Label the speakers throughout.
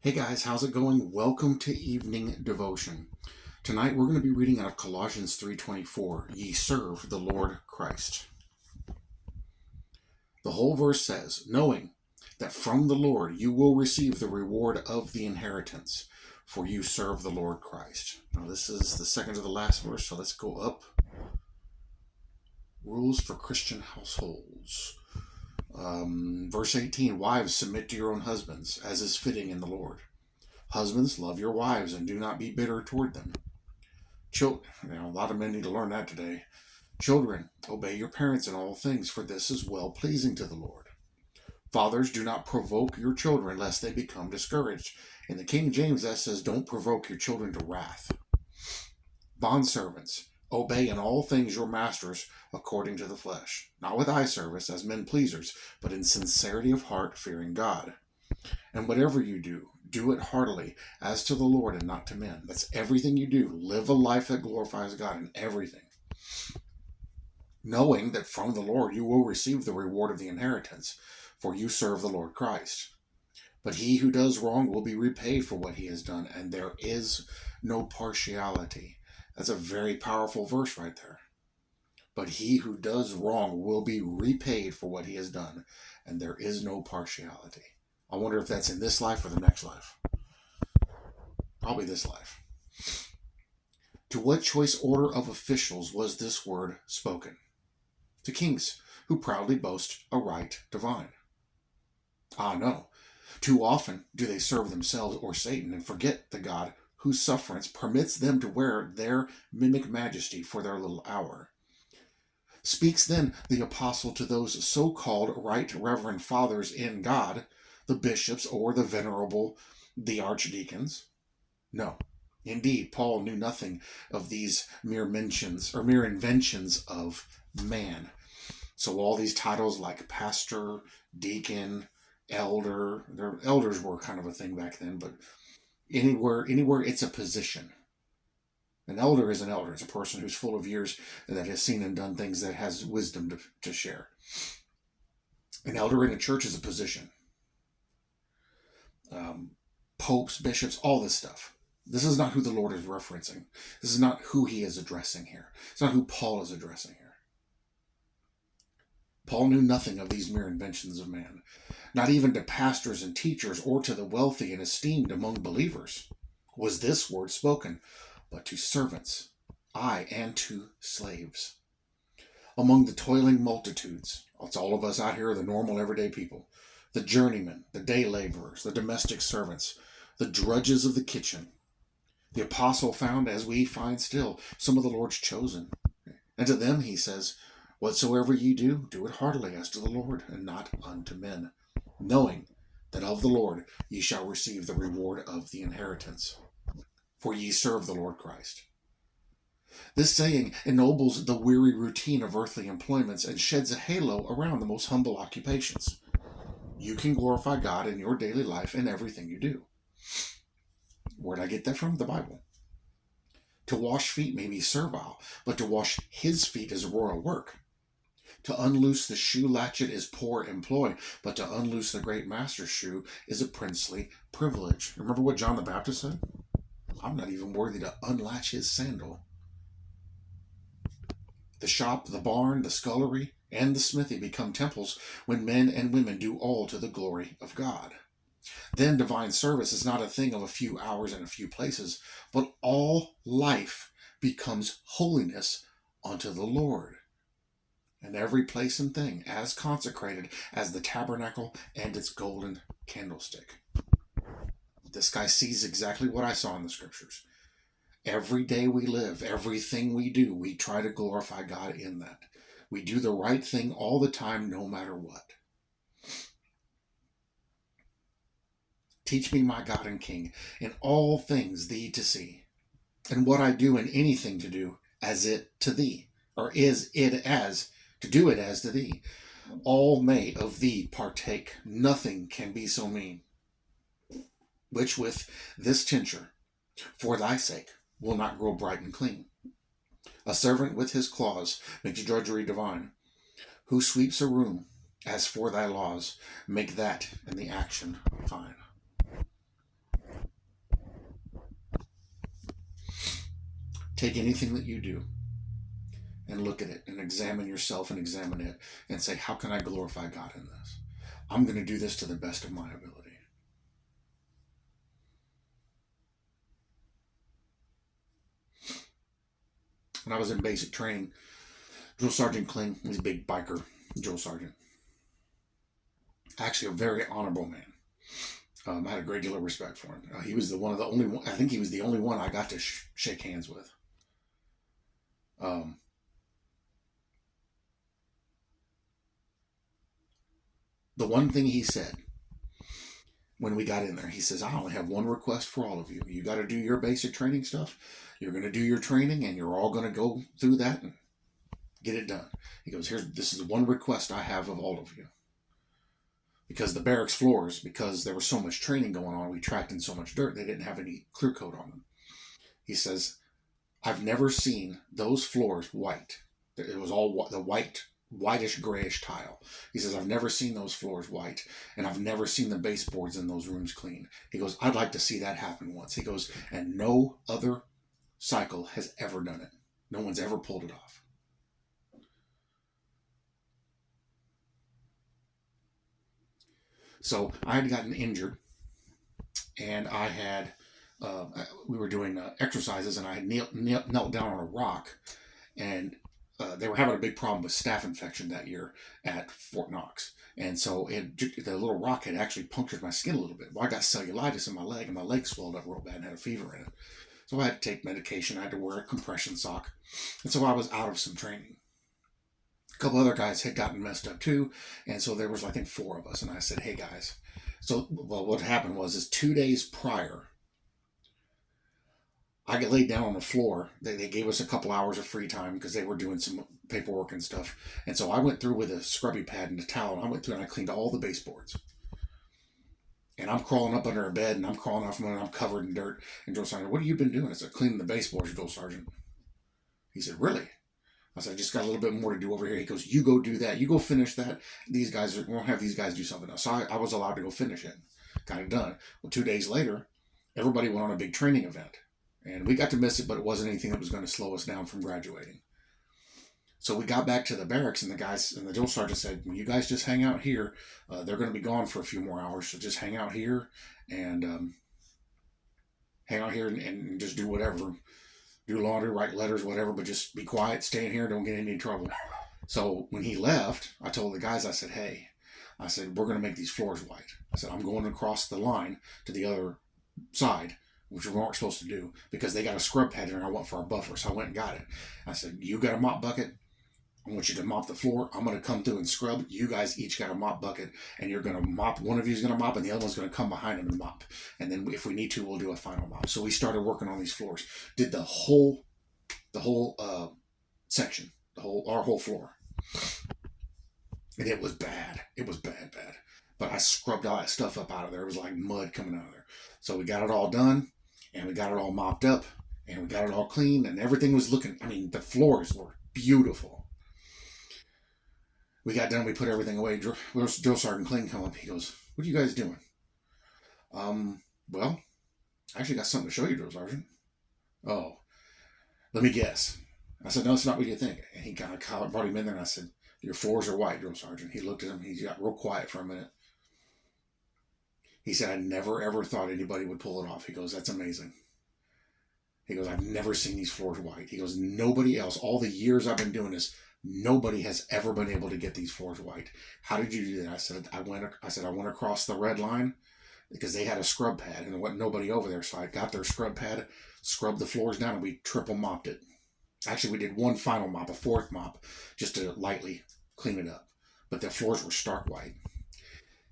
Speaker 1: Hey guys, how's it going? Welcome to evening devotion. Tonight we're going to be reading out of Colossians 3:24. Ye serve the Lord Christ. The whole verse says, knowing that from the Lord you will receive the reward of the inheritance, for you serve the Lord Christ. Now this is the second to the last verse, so let's go up. Rules for Christian households. Verse 18, wives, submit to your own husbands, as is fitting in the Lord. Husbands, love your wives and do not be bitter toward them. A lot of men need to learn that today. Children, obey your parents in all things, for this is well-pleasing to the Lord. Fathers, do not provoke your children, lest they become discouraged. In the King James, that says, don't provoke your children to wrath. Bondservants, obey in all things your masters according to the flesh, not with eye service as men pleasers, but in sincerity of heart, fearing God. And whatever you do, do it heartily, as to the Lord and not to men. That's everything you do. Live a life that glorifies God in everything. Knowing that from the Lord you will receive the reward of the inheritance, for you serve the Lord Christ. But he who does wrong will be repaid for what he has done, and there is no partiality. That's a very powerful verse right there. But he who does wrong will be repaid for what he has done, and there is no partiality. I wonder if that's in this life or the next life. Probably this life. To what choice order of officials was this word spoken? To kings, who proudly boast a right divine. No. Too often do they serve themselves or Satan and forget the God whose sufferance permits them to wear their mimic majesty for their little hour. Speaks then the apostle to those so-called right reverend fathers in God, the bishops or the archdeacons? No. Indeed, Paul knew nothing of these mere inventions of man. So all these titles like pastor, deacon, elder, their elders were kind of a thing back then, but anywhere it's a position. An elder is an elder. It's a person who's full of years that has seen and done things, that has wisdom to share. An elder in a church is a position. Popes, bishops, all this stuff. This is not who the Lord is referencing. This is not who he is addressing here. It's not who Paul is addressing here. Paul knew nothing of these mere inventions of man, not even to pastors and teachers or to the wealthy and esteemed among believers was this word spoken, but to servants, aye, and to slaves. Among the toiling multitudes, it's all of us out here, the normal everyday people, the journeymen, the day laborers, the domestic servants, the drudges of the kitchen. The apostle found, as we find still, some of the Lord's chosen. And to them he says, whatsoever ye do, do it heartily as to the Lord, and not unto men, knowing that of the Lord ye shall receive the reward of the inheritance. For ye serve the Lord Christ. This saying ennobles the weary routine of earthly employments and sheds a halo around the most humble occupations. You can glorify God in your daily life in everything you do. Where'd I get that from? The Bible. To wash feet may be servile, but to wash his feet is royal work. To unloose the shoe latchet is poor employ, but to unloose the great master's shoe is a princely privilege. Remember what John the Baptist said? I'm not even worthy to unlatch his sandal. The shop, the barn, the scullery, and the smithy become temples when men and women do all to the glory of God. Then divine service is not a thing of a few hours in a few places, but all life becomes holiness unto the Lord. And every place and thing as consecrated as the tabernacle and its golden candlestick. This guy sees exactly what I saw in the scriptures. Every day we live, everything we do, we try to glorify God in that. We do the right thing all the time, no matter what. Teach me, my God and King, in all things thee to see, and what I do in anything to do, as it to thee, or is it as, to do it as to thee. All may of thee partake, nothing can be so mean, which with this tincture, for thy sake, will not grow bright and clean. A servant with his claws makes drudgery divine, who sweeps a room, as for thy laws, make that and the action fine. take anything that you do and look at it and examine yourself and examine it and say, how can I glorify God in this? I'm going to do this to the best of my ability. When I was in basic training, Drill Sergeant Kling, he's a big biker drill sergeant. Actually, a very honorable man. I had a great deal of respect for him. He was I think he was the only one I got to shake hands with. The one thing he said when we got in there, he says, I only have one request for all of you. You got to do your basic training stuff. You're going to do your training, and you're all going to go through that and get it done. He goes, this is one request I have of all of you. Because the barracks floors, because there was so much training going on, we tracked in so much dirt, they didn't have any clear coat on them. He says, I've never seen those floors white. It was all the whitish grayish tile. He says, I've never seen those floors white, and I've never seen the baseboards in those rooms clean. He goes, I'd like to see that happen once. He goes, and no other cycle has ever done it. No one's ever pulled it off. So I had gotten injured, and I had, we were doing exercises, and I had knelt down on a rock, and they were having a big problem with staph infection that year at Fort Knox. And so the little rock had actually punctured my skin a little bit. Well, I got cellulitis in my leg, and my leg swelled up real bad and had a fever in it. So I had to take medication. I had to wear a compression sock. And so I was out of some training. A couple other guys had gotten messed up too. And so there was, I think, 4 of us. And I said, hey, guys. So, well, what happened was 2 days prior, I got laid down on the floor. They gave us a couple hours of free time because they were doing some paperwork and stuff. And so I went through with a scrubby pad and a towel. And I went through and I cleaned all the baseboards. And I'm crawling up under a bed, and I'm crawling off from under, and I'm covered in dirt. And Drill Sergeant, what have you been doing? I said, cleaning the baseboards, Drill Sergeant. He said, really? I said, I just got a little bit more to do over here. He goes, you go do that. You go finish that. These guys, won't have these guys do something else. So I was allowed to go finish it. Got it done. Well, 2 days later, everybody went on a big training event. And we got to miss it, but it wasn't anything that was going to slow us down from graduating. So we got back to the barracks, and the guys and the drill sergeant said, well, you guys just hang out here. They're going to be gone for a few more hours, so just hang out here and and just do whatever. Do laundry, write letters, whatever, but just be quiet, stay in here, don't get in any trouble. So when he left, I told the guys, I said, hey, I said, we're going to make these floors white. I said, I'm going across the line to the other side, which we weren't supposed to do, because they got a scrub pad in there. I went for a buffer, so I went and got it. I said, you got a mop bucket? I want you to mop the floor. I'm going to come through and scrub. You guys each got a mop bucket, and you're going to mop. One of you is going to mop, and the other one's going to come behind him and mop. And then if we need to, we'll do a final mop. So we started working on these floors. Did the whole section, our whole floor. And it was bad. It was bad. But I scrubbed all that stuff up out of there. It was like mud coming out of there. So we got it all done, and we got it all mopped up, and we got it all clean, and everything was looking, the floors were beautiful. We got done, we put everything away. Drill Sergeant Kling come up. He goes, what are you guys doing? Well, I actually got something to show you, Drill Sergeant. Oh, let me guess. I said, no, it's not what you think. And he kind of brought him in there, and I said, your floors are white, Drill Sergeant. He looked at him. He got real quiet for a minute. He said, I never, ever thought anybody would pull it off. He goes, that's amazing. He goes, I've never seen these floors white. He goes, nobody else, all the years I've been doing this, nobody has ever been able to get these floors white. How did you do that? I said, I went across the red line because they had a scrub pad and there wasn't nobody over there. So I got their scrub pad, scrubbed the floors down, and we triple mopped it. Actually, we did one final mop, a fourth mop, just to lightly clean it up. But the floors were stark white.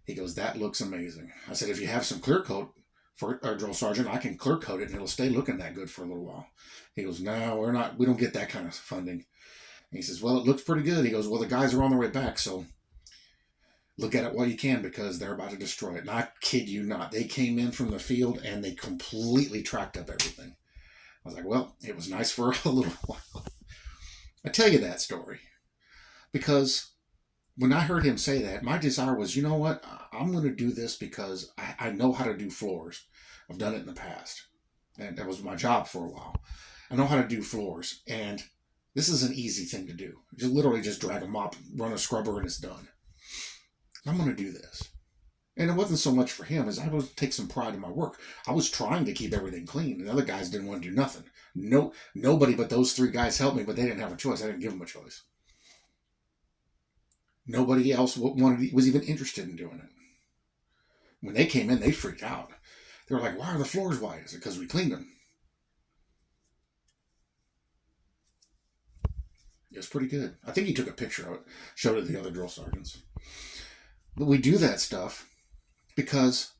Speaker 1: He goes, that looks amazing. I said, if you have some clear coat for our Drill Sergeant, I can clear coat it and it'll stay looking that good for a little while. He goes, no, we don't get that kind of funding. And he says, well, it looks pretty good. He goes, well, the guys are on their way back, so look at it while you can because they're about to destroy it. And I kid you not. They came in from the field and they completely tracked up everything. I was like, well, it was nice for a little while. I tell you that story because when I heard him say that, my desire was, you know what? I'm going to do this because I know how to do floors. I've done it in the past. And that was my job for a while. I know how to do floors, and this is an easy thing to do. You literally just drag a mop, run a scrubber, and it's done. I'm going to do this. And it wasn't so much for him as I would take some pride in my work. I was trying to keep everything clean. And the other guys didn't want to do nothing. No, nobody but those 3 guys helped me, but they didn't have a choice. I didn't give them a choice. Nobody else was even interested in doing it. When they came in, they freaked out. They were like, "Why are the floors white?" Is it because we cleaned them? It was pretty good. I think he took a picture of it, showed it to the other drill sergeants. But we do that stuff because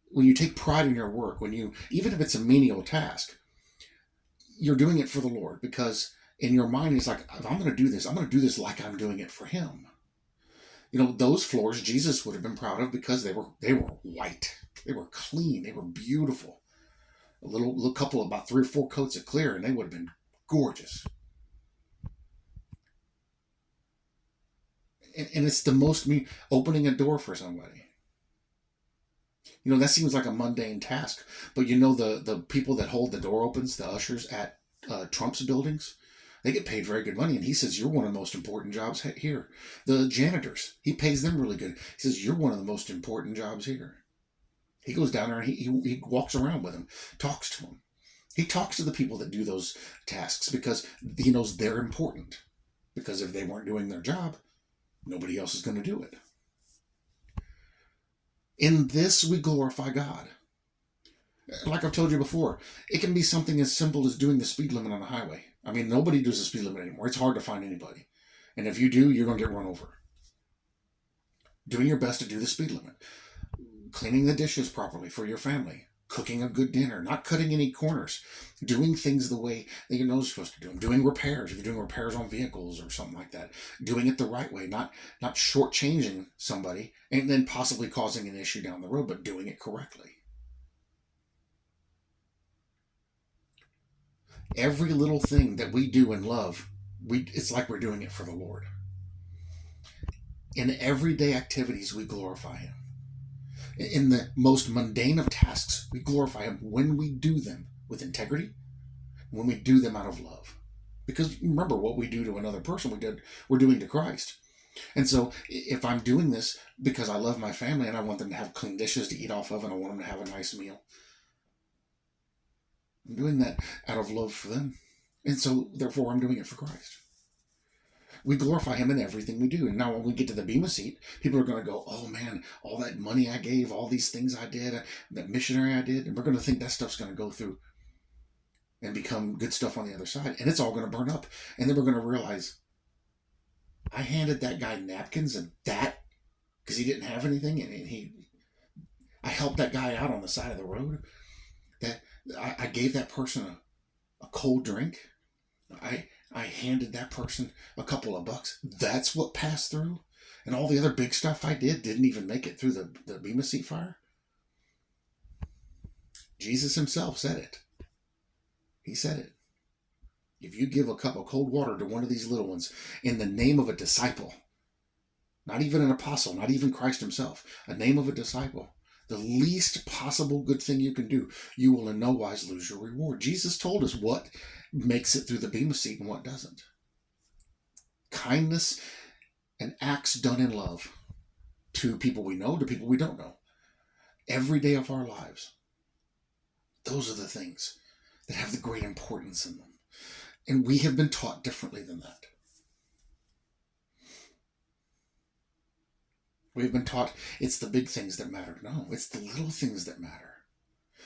Speaker 1: when you take pride in your work, even if it's a menial task, you're doing it for the Lord, because in your mind, it's like, if I'm going to do this, I'm going to do this like I'm doing it for him. Those floors Jesus would have been proud of because they were white. They were clean. They were beautiful. A little couple, about 3 or 4 coats of clear, and they would have been gorgeous. And it's the most opening a door for somebody. That seems like a mundane task, but the people that hold the door opens, the ushers at Trump's buildings, they get paid very good money. And he says, you're one of the most important jobs here. The janitors, he pays them really good. He says, you're one of the most important jobs here. He goes down there and he walks around with them, talks to them. He talks to the people that do those tasks because he knows they're important. Because if they weren't doing their job, nobody else is going to do it. In this, we glorify God. Like I've told you before, it can be something as simple as doing the speed limit on the highway. I mean, nobody does the speed limit anymore. It's hard to find anybody. And if you do, you're going to get run over. Doing your best to do the speed limit. Cleaning the dishes properly for your family. Cooking a good dinner. Not cutting any corners. Doing things the way that you know you're supposed to do them. Doing repairs. If you're doing repairs on vehicles or something like that. Doing it the right way. Not shortchanging somebody and then possibly causing an issue down the road, but doing it correctly. Every little thing that we do in love, it's like we're doing it for the Lord. In everyday activities, we glorify Him. In the most mundane of tasks, we glorify Him when we do them with integrity, when we do them out of love. Because remember, what we do to another person, we're doing to Christ. And so if I'm doing this because I love my family and I want them to have clean dishes to eat off of and I want them to have a nice meal, I'm doing that out of love for them. And so therefore I'm doing it for Christ. We glorify Him in everything we do. And now when we get to the Bema seat, people are going to go, oh man, all that money I gave, all these things I did, that missionary I did, and we're going to think that stuff's going to go through and become good stuff on the other side. And it's all going to burn up. And then we're going to realize, I handed that guy napkins and that, because he didn't have anything, and I helped that guy out on the side of the road. That I gave that person a cold drink. I handed that person a couple of bucks. That's what passed through. And all the other big stuff I did didn't even make it through the Bema seat fire. Jesus Himself said it. He said it. If you give a cup of cold water to one of these little ones in the name of a disciple, not even an apostle, not even Christ Himself, a name of a disciple, the least possible good thing you can do, you will in no wise lose your reward. Jesus told us what makes it through the Bema seat and what doesn't. Kindness and acts done in love to people we know, to people we don't know. Every day of our lives. Those are the things that have the great importance in them. And we have been taught differently than that. We've been taught it's the big things that matter. No, it's the little things that matter.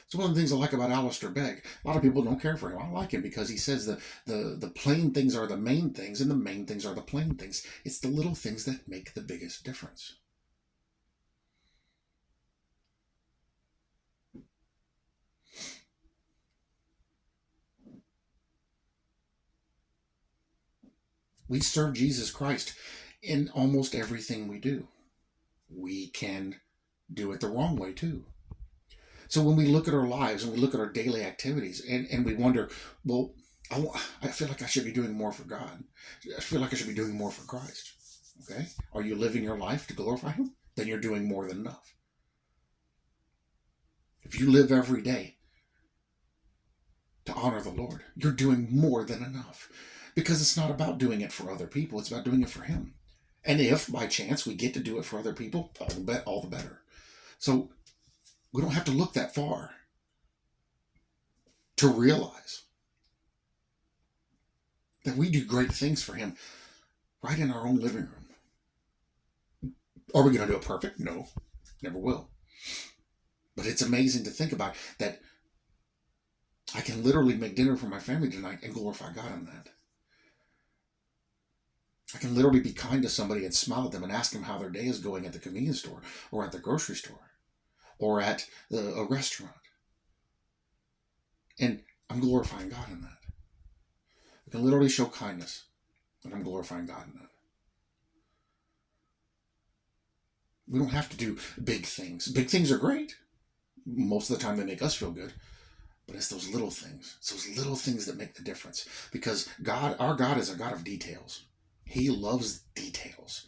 Speaker 1: It's one of the things I like about Alistair Begg. A lot of people don't care for him. I like him because he says the plain things are the main things and the main things are the plain things. It's the little things that make the biggest difference. We serve Jesus Christ in almost everything we do. We can do it the wrong way too. So when we look at our lives and we look at our daily activities and we wonder, well, I feel like I should be doing more for God. I feel like I should be doing more for Christ. Okay? Are you living your life to glorify Him? Then you're doing more than enough. If you live every day to honor the Lord. You're doing more than enough. Because it's not about doing it for other people, it's about doing it for Him. And if by chance we get to do it for other people, all the better. So we don't have to look that far to realize that we do great things for Him right in our own living room. Are we going to do it perfect? No, never will. But it's amazing to think about that I can literally make dinner for my family tonight and glorify God in that. I can literally be kind to somebody and smile at them and ask them how their day is going at the convenience store or at the grocery store or at a restaurant. And I'm glorifying God in that. I can literally show kindness and I'm glorifying God in that. We don't have to do big things. Big things are great. Most of the time they make us feel good. But it's those little things. It's those little things that make the difference. Because God, our God is a God of details. He loves details.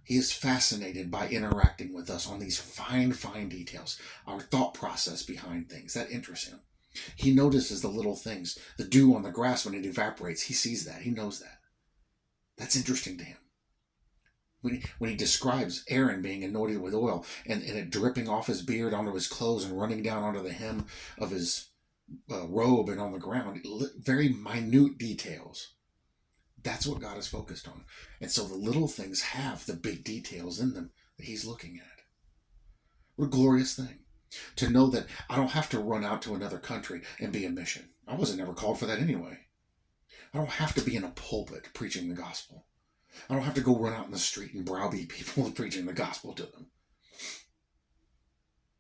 Speaker 1: He is fascinated by interacting with us on these fine, fine details. Our thought process behind things. That interests Him. He notices the little things. The dew on the grass when it evaporates. He sees that. He knows that. That's interesting to Him. When he describes Aaron being anointed with oil and it dripping off his beard onto his clothes and running down onto the hem of his robe and on the ground, very minute details. That's what God is focused on. And so the little things have the big details in them that He's looking at. What a glorious thing to know that I don't have to run out to another country and be a mission. I wasn't ever called for that anyway. I don't have to be in a pulpit preaching the gospel. I don't have to go run out in the street and browbeat people preaching the gospel to them.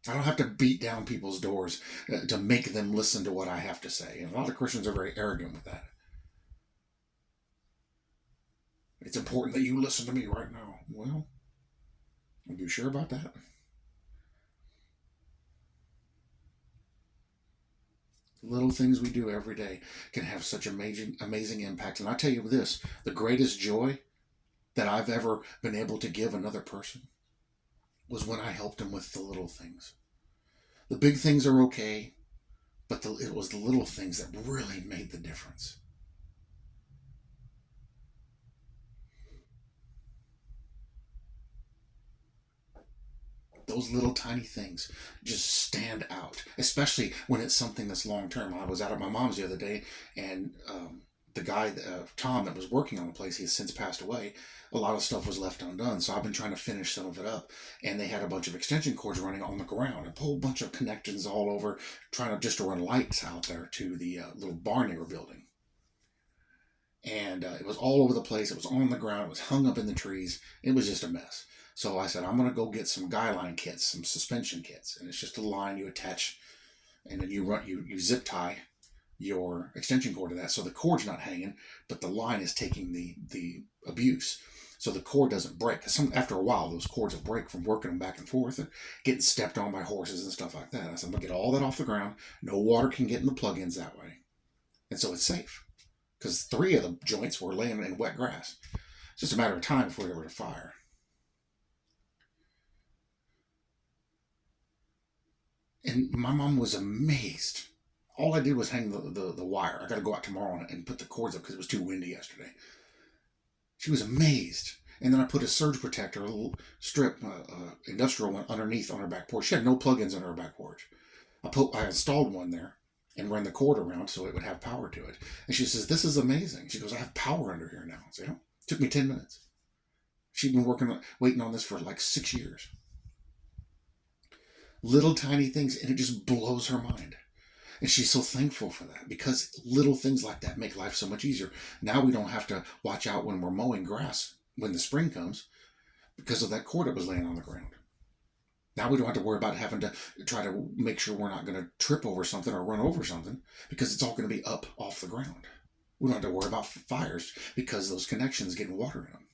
Speaker 1: I don't have to beat down people's doors to make them listen to what I have to say. And a lot of Christians are very arrogant with that. It's important that you listen to me right now. Well, are you sure about that? Little things we do every day can have such amazing impact. And I tell you this, the greatest joy that I've ever been able to give another person was when I helped them with the little things. The big things are okay, but it was the little things that really made the difference. Those little tiny things just stand out, especially when it's something that's long term. I was out at my mom's the other day, and the guy, Tom, that was working on the place, he has since passed away. A lot of stuff was left undone, so I've been trying to finish some of it up. And they had a bunch of extension cords running on the ground, a whole bunch of connections all over, trying to run lights out there to the little barn they were building. And it was all over the place. It was on the ground. It was hung up in the trees. It was just a mess. So I said, I'm going to go get some guy line kits, some suspension kits. And it's just a line you attach, and then you zip tie your extension cord to that. So the cord's not hanging, but the line is taking the abuse. So the cord doesn't break. Because after a while, those cords will break from working them back and forth and getting stepped on by horses and stuff like that. I said, I'm going to get all that off the ground. No water can get in the plugins that way. And so it's safe. Because 3 of the joints were laying in wet grass. It's just a matter of time before they were to fire. And my mom was amazed. All I did was hang the wire. I got to go out tomorrow and put the cords up because it was too windy yesterday. She was amazed. And then I put a surge protector, a little strip, industrial one, underneath on her back porch. She had no plugins on her back porch. I installed one there and ran the cord around so it would have power to it. And she says, this is amazing. She goes, I have power under here now. So, it took me 10 minutes. She'd been waiting on this for like 6 years. Little tiny things, and it just blows her mind. And she's so thankful for that because little things like that make life so much easier. Now we don't have to watch out when we're mowing grass when the spring comes because of that cord that was laying on the ground. Now we don't have to worry about having to try to make sure we're not going to trip over something or run over something because it's all going to be up off the ground. We don't have to worry about fires because those connections getting water in them.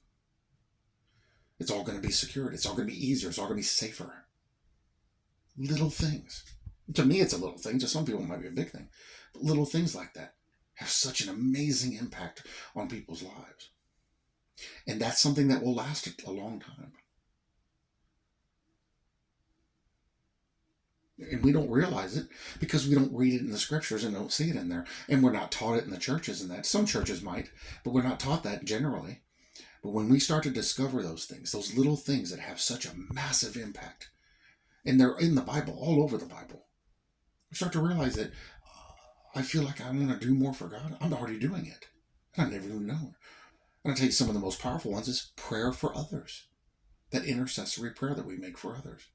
Speaker 1: It's all going to be secured. It's all going to be easier. It's all going to be safer. Little things. To me, it's a little thing. To some people, it might be a big thing. But little things like that have such an amazing impact on people's lives. And that's something that will last a long time. And we don't realize it because we don't read it in the scriptures and don't see it in there. And we're not taught it in the churches and that. Some churches might, but we're not taught that generally. But when we start to discover those things, those little things that have such a massive impact, and they're in the Bible, all over the Bible, we start to realize that I feel like I want to do more for God. I'm already doing it. And I never even known. And I'll tell you some of the most powerful ones is prayer for others. That intercessory prayer that we make for others.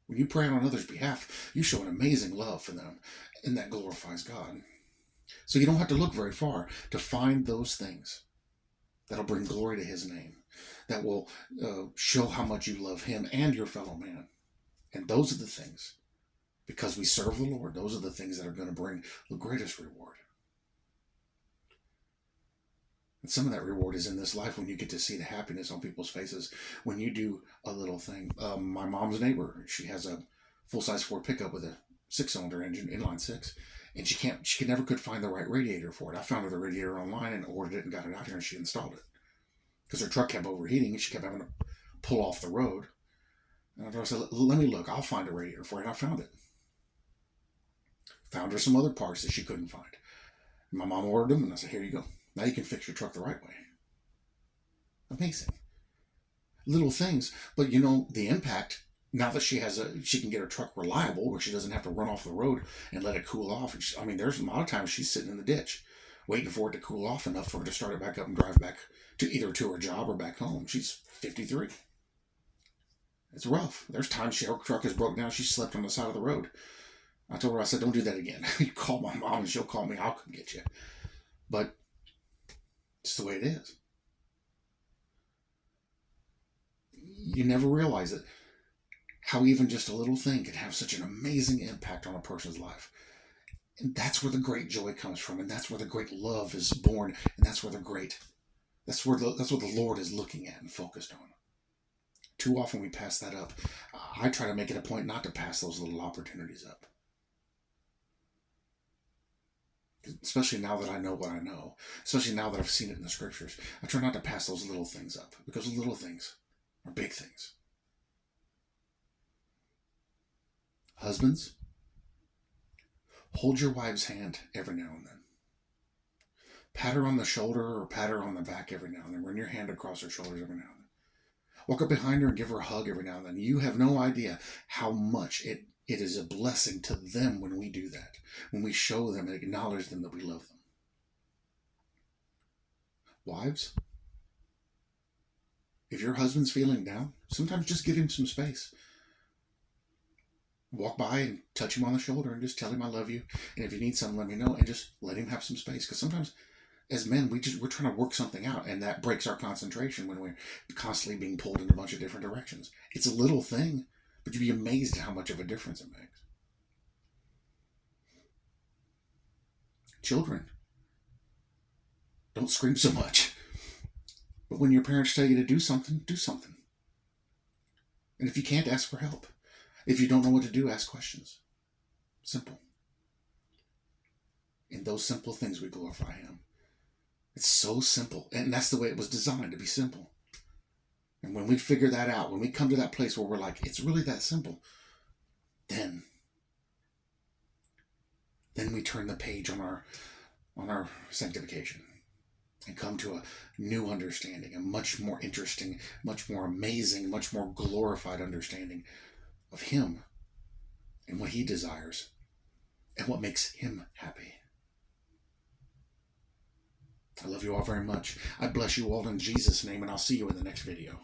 Speaker 1: When you pray on others' behalf, you show an amazing love for them, and that glorifies God. So you don't have to look very far to find those things that'll bring glory to his name, that will show how much you love him and your fellow man. And those are the things, because we serve the Lord, those are the things that are going to bring the greatest reward. And some of that reward is in this life when you get to see the happiness on people's faces when you do a little thing. My mom's neighbor, she has a full-size Ford pickup with a 6-cylinder engine, inline 6, and she never could find the right radiator for it. I found her the radiator online and ordered it and got it out here, and she installed it because her truck kept overheating and she kept having to pull off the road. And I said, let me look, I'll find a radiator for it. And I found it. Found her some other parts that she couldn't find. My mom ordered them, and I said, here you go. Now you can fix your truck the right way. Amazing. Little things, but the impact, now that she can get her truck reliable where she doesn't have to run off the road and let it cool off. There's a lot of times she's sitting in the ditch waiting for it to cool off enough for her to start it back up and drive back to either to her job or back home. She's 53. It's rough. There's times her truck is broke down. She slept on the side of the road. I told her, I said, don't do that again. You call my mom and she'll call me. I'll come get you. But it's the way it is. You never realize it, how even just a little thing can have such an amazing impact on a person's life. And that's where the great joy comes from, and that's where the great love is born, and that's what the Lord is looking at and focused on. Too often we pass that up. I try to make it a point not to pass those little opportunities up. Especially now that I know what I know. Especially now that I've seen it in the scriptures. I try not to pass those little things up. Because little things are big things. Husbands, hold your wife's hand every now and then. Pat her on the shoulder or pat her on the back every now and then. Run your hand across her shoulders every now and then. Walk up behind her and give her a hug every now and then. You have no idea how much it is a blessing to them when we do that. When we show them and acknowledge them that we love them. Wives, if your husband's feeling down, sometimes just give him some space. Walk by and touch him on the shoulder and just tell him I love you. And if you need something, let me know. And just let him have some space. Because sometimes as men, we're trying to work something out. And that breaks our concentration when we're constantly being pulled in a bunch of different directions. It's a little thing, but you'd be amazed at how much of a difference it makes. Children, don't scream so much. But when your parents tell you to do something, do something. And if you can't, ask for help. If you don't know what to do, ask questions. Simple. In those simple things, we glorify him. It's so simple. And that's the way it was designed, to be simple. And when we figure that out, when we come to that place where we're like, it's really that simple, then we turn the page on our sanctification and come to a new understanding, a much more interesting, much more amazing, much more glorified understanding of him and what he desires and what makes him happy. I love you all very much. I bless you all in Jesus' name, and I'll see you in the next video.